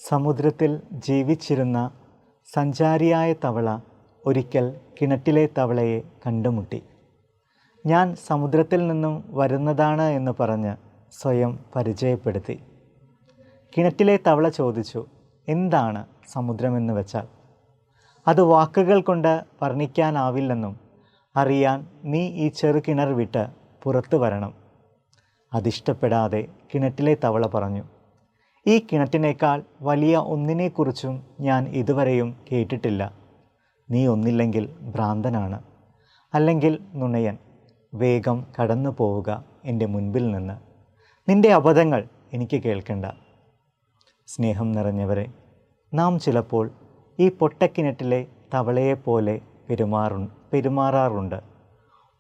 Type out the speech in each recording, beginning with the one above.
സമുദ്രത്തിൽ ജീവിച്ചിരുന്ന സഞ്ചാരിയായ തവള ഒരിക്കൽ കിണറ്റിലെ തവളയെ കണ്ടുമുട്ടി. ഞാൻ സമുദ്രത്തിൽ നിന്നും വരുന്നതാണ് എന്ന് പറഞ്ഞ് സ്വയം പരിചയപ്പെടുത്തി. കിണറ്റിലെ തവള ചോദിച്ചു, എന്താണ് സമുദ്രമെന്ന് വെച്ചാൽ? അത് വാക്കുകൾ കൊണ്ട് വർണ്ണിക്കാനാവില്ലെന്നും അറിയാൻ നീ ഈ ചെറുകിണർ വിട്ട് പുറത്തു വരണം. അതിഷ്ടപ്പെടാതെ കിണറ്റിലെ തവള പറഞ്ഞു, ഈ കിണറ്റിനേക്കാൾ വലിയ ഒന്നിനെക്കുറിച്ചും ഞാൻ ഇതുവരെയും കേട്ടിട്ടില്ല. നീ ഒന്നില്ലെങ്കിൽ ഭ്രാന്തനാണ്, അല്ലെങ്കിൽ നുണയൻ. വേഗം കടന്നു പോവുക എൻ്റെ മുൻപിൽ നിന്ന്. നിൻ്റെ അബദ്ധങ്ങൾ എനിക്ക് കേൾക്കണ്ട. സ്നേഹം നിറഞ്ഞവരെ, നാം ചിലപ്പോൾ ഈ പൊട്ടക്കിണറ്റിലെ തവളയെപ്പോലെ പെരുമാറാറുണ്ട്.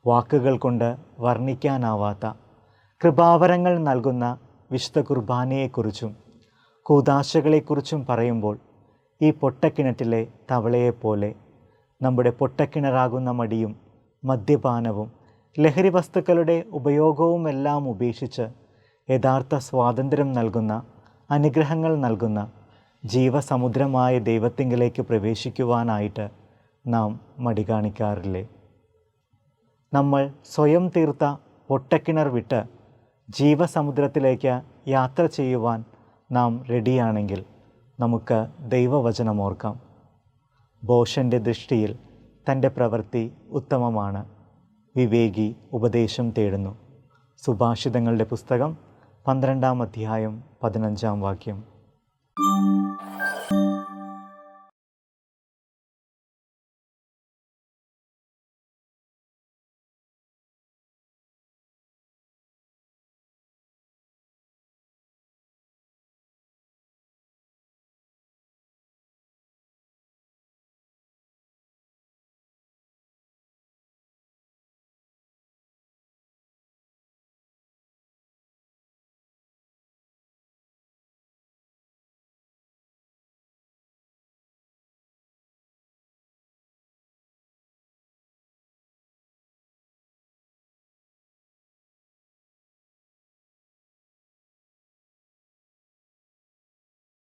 വാക്കുകൾ കൊണ്ട് വർണ്ണിക്കാനാവാത്ത കൃപാവരങ്ങൾ നൽകുന്ന വിശുദ്ധ കുർബാനയെക്കുറിച്ചും കൂദാശകളെക്കുറിച്ചും പറയുമ്പോൾ ഈ പൊട്ടക്കിണറ്റിലെ തവളയെപ്പോലെ നമ്മുടെ പൊട്ടക്കിണറാകുന്ന മടിയും മദ്യപാനവും ലഹരി വസ്തുക്കളുടെ ഉപയോഗവുമെല്ലാം ഉപേക്ഷിച്ച് യഥാർത്ഥ സ്വാതന്ത്ര്യം നൽകുന്ന, അനുഗ്രഹങ്ങൾ നൽകുന്ന ജീവസമുദ്രമായ ദൈവത്തിങ്കിലേക്ക് പ്രവേശിക്കുവാനായിട്ട് നാം മടി കാണിക്കാറില്ലേ? നമ്മൾ സ്വയം തീർത്ത പൊട്ടക്കിണർ വിട്ട് ജീവസമുദ്രത്തിലേക്ക് യാത്ര ചെയ്യുവാൻ നാം റെഡിയാണെങ്കിൽ നമുക്ക് ദൈവവചനമോർക്കാം. ബോഷൻ്റെ ദൃഷ്ടിയിൽ തൻ്റെ പ്രവൃത്തി ഉത്തമമാണ്, വിവേകി ഉപദേശം തേടുന്നു. സുഭാഷിതങ്ങളുടെ പുസ്തകം 12-ാം അധ്യായം 15-ാം വാക്യം.